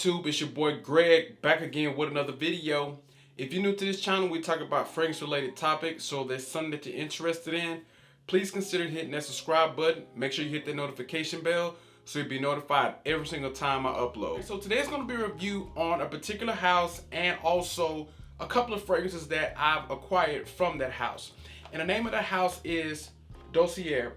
YouTube? It's your boy Greg, back again with another video. If you're new to this channel, we talk about fragrance related topics, so if there's something that you're interested in, please consider hitting that subscribe button. Make sure you hit that notification bell so you'll be notified every single time I upload. So today's going to be a review on a particular house and also a couple of fragrances that I've acquired from that house. And the name of the house is Dossier.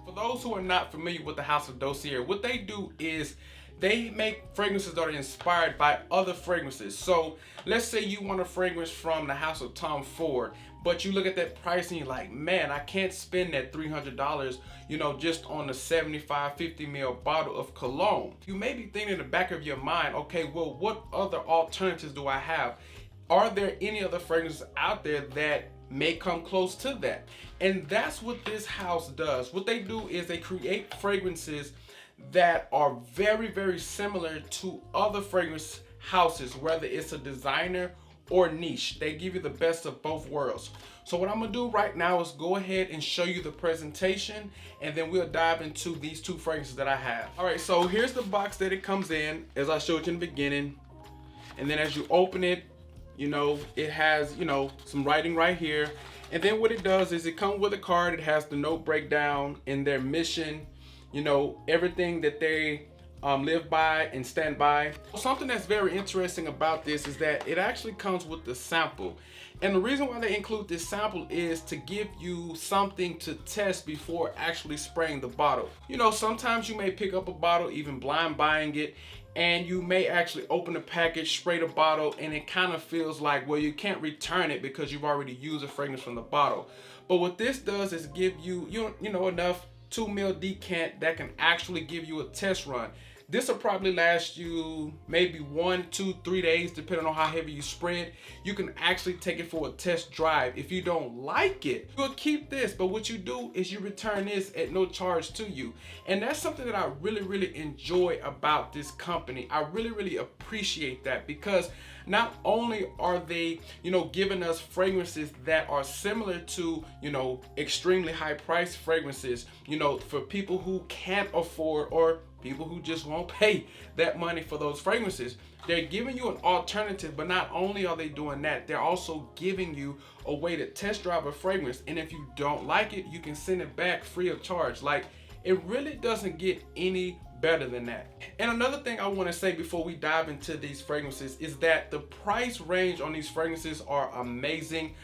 For those who are not familiar with the house of Dossier, what they do is they make fragrances that are inspired by other fragrances. So let's say you want a fragrance from the house of Tom Ford, but you look at that price and you're like, man, I can't spend that $300, just on a 75, 50 ml bottle of cologne. You may be thinking in the back of your mind, okay, well, what other alternatives do I have? Are there any other fragrances out there that may come close to that? And that's what this house does. What they do is they create fragrances that are very, very similar to other fragrance houses, whether it's a designer or niche. They give you the best of both worlds. So what I'm gonna do right now is go ahead and show you the presentation, and then we'll dive into these two fragrances that I have. All right, so here's the box that it comes in, as I showed you in the beginning. And then as you open it, it has, some writing right here. And then what it does is it comes with a card. It has the note breakdown in their mission, everything that they live by and stand by. Something that's very interesting about this is that it actually comes with the sample. And the reason why they include this sample is to give you something to test before actually spraying the bottle. Sometimes you may pick up a bottle, even blind buying it, and you may actually open the package, spray the bottle, and it kind of feels like, well, you can't return it because you've already used a fragrance from the bottle. But what this does is give you, enough 2 ml decant that can actually give you a test run. This will probably last you maybe 1, 2, 3 days, depending on how heavy you spray it. You can actually take it for a test drive. If you don't like it, you'll keep this, but what you do is you return this at no charge to you. And that's something that I really, really enjoy about this company. I really, really appreciate that, because not only are they, giving us fragrances that are similar to, extremely high price fragrances, for people who can't afford, or people who just won't pay that money for those fragrances. They're giving you an alternative, but not only are they doing that, they're also giving you a way to test drive a fragrance. And if you don't like it, you can send it back free of charge. Like, it really doesn't get any better than that. And another thing I want to say before we dive into these fragrances is that the price range on these fragrances are amazing.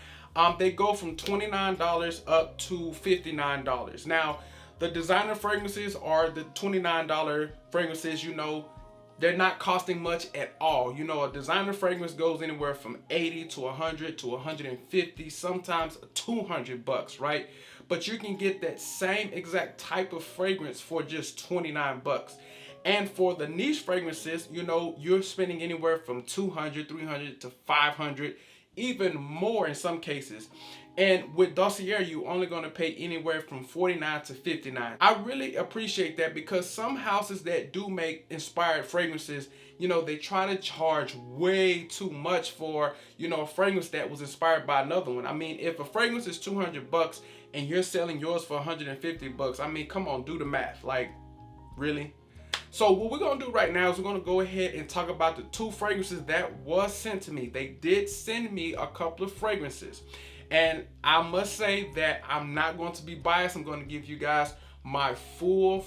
They go from $29 up to $59. Now, the designer fragrances are the $29 fragrances, they're not costing much at all. A designer fragrance goes anywhere from 80 to 100 to 150, sometimes 200 bucks, right? But you can get that same exact type of fragrance for just 29 bucks. And for the niche fragrances, you're spending anywhere from 200, 300 to 500, even more in some cases. And with Dossier, you're only going to pay anywhere from $49 to $59. I really appreciate that, because some houses that do make inspired fragrances, they try to charge way too much for, a fragrance that was inspired by another one. I mean, if a fragrance is 200 bucks and you're selling yours for 150 bucks, I mean, come on, do the math. Like, really? So what we're going to do right now is we're going to go ahead and talk about the two fragrances that was sent to me. They did send me a couple of fragrances. And I must say that I'm not going to be biased. I'm going to give you guys my full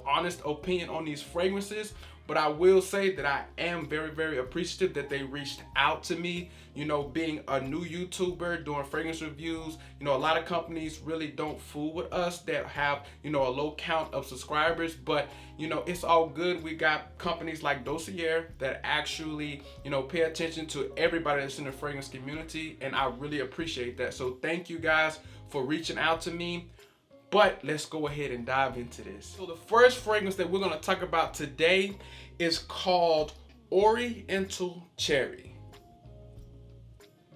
honest opinion on these fragrances. But I will say that I am very, very appreciative that they reached out to me. Being a new YouTuber doing fragrance reviews, a lot of companies really don't fool with us that have, a low count of subscribers. But, it's all good. We got companies like Dossier that actually, pay attention to everybody that's in the fragrance community. And I really appreciate that. So thank you guys for reaching out to me. But let's go ahead and dive into this. So the first fragrance that we're going to talk about today is called Oriental Cherry.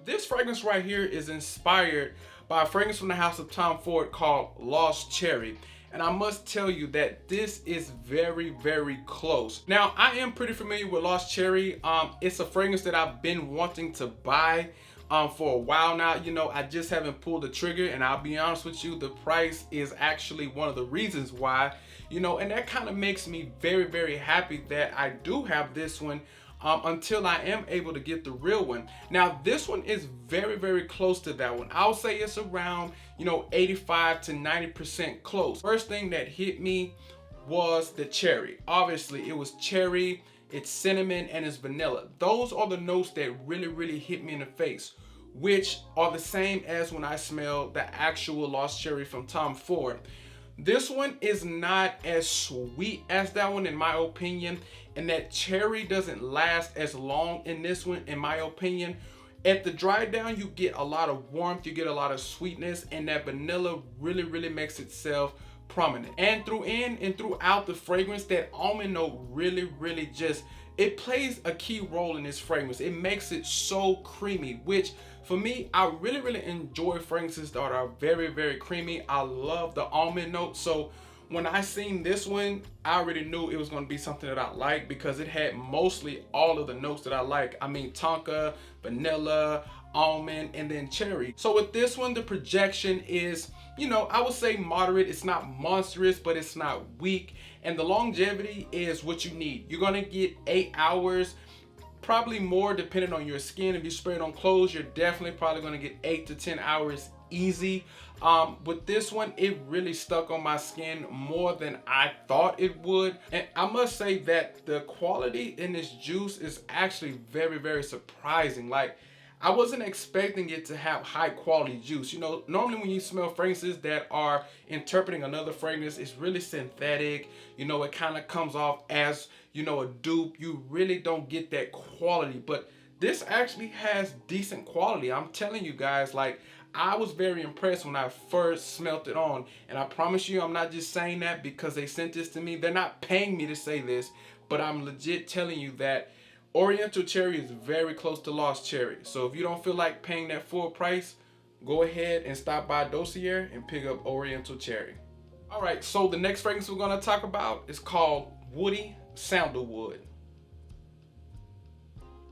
This fragrance right here is inspired by a fragrance from the house of Tom Ford called Lost Cherry. And I must tell you that this is very, very close. Now, I am pretty familiar with Lost Cherry. It's a fragrance that I've been wanting to buy. for a while now. You know, I just haven't pulled the trigger, and I'll be honest with you, the price is actually one of the reasons why, you know, and that kind of makes me very, very happy that I do have this one. Until I am able to get the real one. Now, this one is very, very close to that one. I'll say it's around, you know, 85 to 90% close. First thing that hit me was the cherry. Obviously, it was cherry, it's cinnamon, and it's vanilla. Those are the notes that really, really hit me in the face, which are the same as when I smelled the actual Lost Cherry from Tom Ford. This one is not as sweet as that one, in my opinion, and that cherry doesn't last as long in this one, in my opinion. At the dry down, you get a lot of warmth, you get a lot of sweetness, and that vanilla really, really makes itself prominent. And throughout the fragrance, that almond note really, really just, it plays a key role in this fragrance. It makes it so creamy, which for me, I really, really enjoy fragrances that are very, very creamy. I love the almond note. So when I seen this one, I already knew it was going to be something that I like, because it had mostly all of the notes that I like. I mean, tonka, vanilla, almond, and then cherry. So with this one, the projection is, you know, I would say moderate. It's not monstrous, but it's not weak. And the longevity is what you need. You're going to get 8 hours, probably more depending on your skin. If you spray it on clothes, you're definitely probably going to get 8 to 10 hours easy. With this one, it really stuck on my skin more than I thought it would. And I must say that the quality in this juice is actually very, very surprising. Like, I wasn't expecting it to have high quality juice. You know, normally when you smell fragrances that are interpreting another fragrance, it's really synthetic. You know, it kind of comes off as, you know, a dupe. You really don't get that quality, but this actually has decent quality. I'm telling you guys, like, I was very impressed when I first smelt it on. And I promise you, I'm not just saying that because they sent this to me. They're not paying me to say this, but I'm legit telling you that Oriental Cherry is very close to Lost Cherry. So if you don't feel like paying that full price, go ahead and stop by Dossier and pick up Oriental Cherry. All right, so the next fragrance we're gonna talk about is called Woody Sandalwood.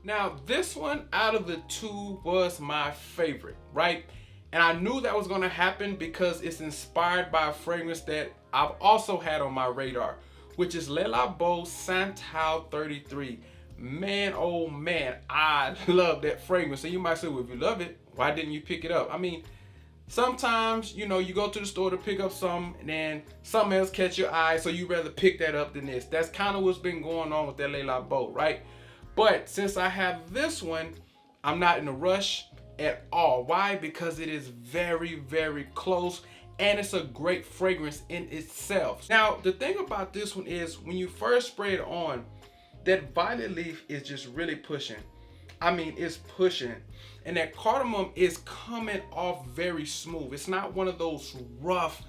Now, this one out of the two was my favorite, right? And I knew that was gonna happen because it's inspired by a fragrance that I've also had on my radar, which is Labo Santal 33. Man, oh man, I love that fragrance. And you might say, well, if you love it, why didn't you pick it up? I mean, sometimes, you know, you go to the store to pick up some and then something else catch your eye, so you rather pick that up than this. That's kind of what's been going on with that Labo, right? But since I have this one, I'm not in a rush at all. Why? Because it is very, very close, and it's a great fragrance in itself. Now, the thing about this one is when you first spray it on, that violet leaf is just really pushing. I mean, it's pushing. And that cardamom is coming off very smooth. It's not one of those rough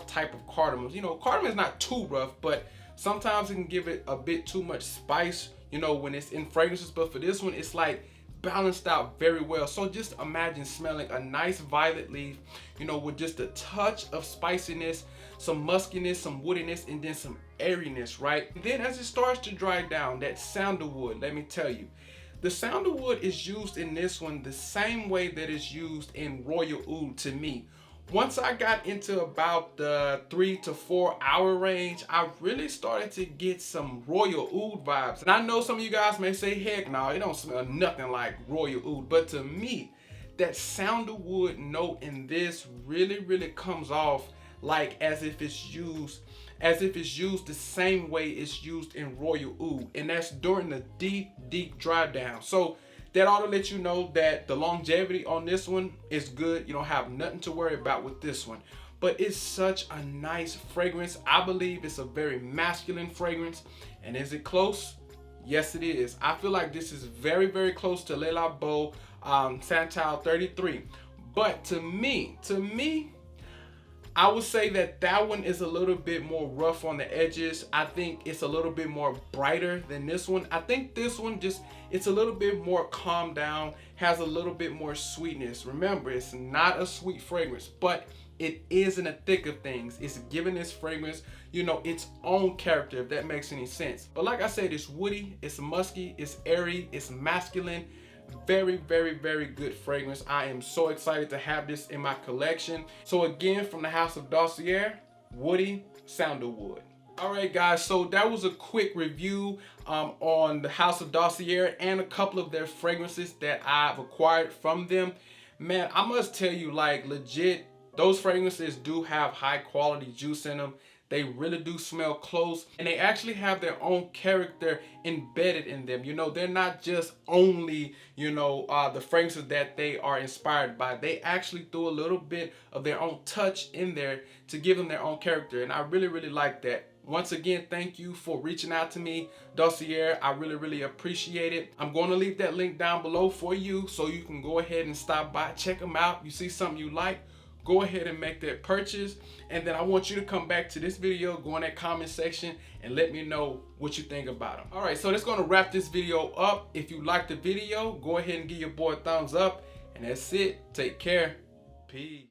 type of cardamoms. You know, cardamom is not too rough, but sometimes it can give it a bit too much spice, you know, when it's in fragrances. But for this one, it's like balanced out very well. So just imagine smelling a nice violet leaf, you know, with just a touch of spiciness, some muskiness, some woodiness, and then some airiness, right? And then as it starts to dry down, that sandalwood, let me tell you, the sandalwood is used in this one the same way that it's used in Royal Oud to me. Once I got into about the 3 to 4 hour range, I really started to get some Royal Oud vibes. And I know some of you guys may say, heck no, it don't smell nothing like Royal Oud. But to me, that sandalwood note in this really, really comes off like as if it's used the same way it's used in Royal Oud. And that's during the deep dry down. So that ought to let you know that the longevity on this one is good. You don't have nothing to worry about with this one. But it's such a nice fragrance. I believe it's a very masculine fragrance. And is it close? Yes, it is. I feel like this is very, very close to Le Labo Santal 33. But to me, I would say that one is a little bit more rough on the edges. I think it's a little bit more brighter than this one. I think this one it's a little bit more calmed down, has a little bit more sweetness. Remember, it's not a sweet fragrance, but it is in the thick of things. It's giving this fragrance, you know, its own character, if that makes any sense. But like I said, it's woody, it's musky, it's airy, it's masculine. Very, very, very good fragrance. I am so excited to have this in my collection. So again, from the house of Dossier, woody sandalwood. All right, guys, so that was a quick review on the house of Dossier and a couple of their fragrances that I've acquired from them. Man, I must tell you, like, legit, those fragrances do have high quality juice in them. They really do smell close, and they actually have their own character embedded in them. You know, they're not just only, you know, the fragrances that they are inspired by. They actually threw a little bit of their own touch in there to give them their own character, and I really, really like that. Once again, thank you for reaching out to me, Dossier. I really, really appreciate it. I'm going to leave that link down below for you so you can go ahead and stop by, check them out. You see something you like, go ahead and make that purchase. And then I want you to come back to this video, go in that comment section, and let me know what you think about them. All right, so that's going to wrap this video up. If you liked the video, go ahead and give your boy a thumbs up. And that's it. Take care. Peace.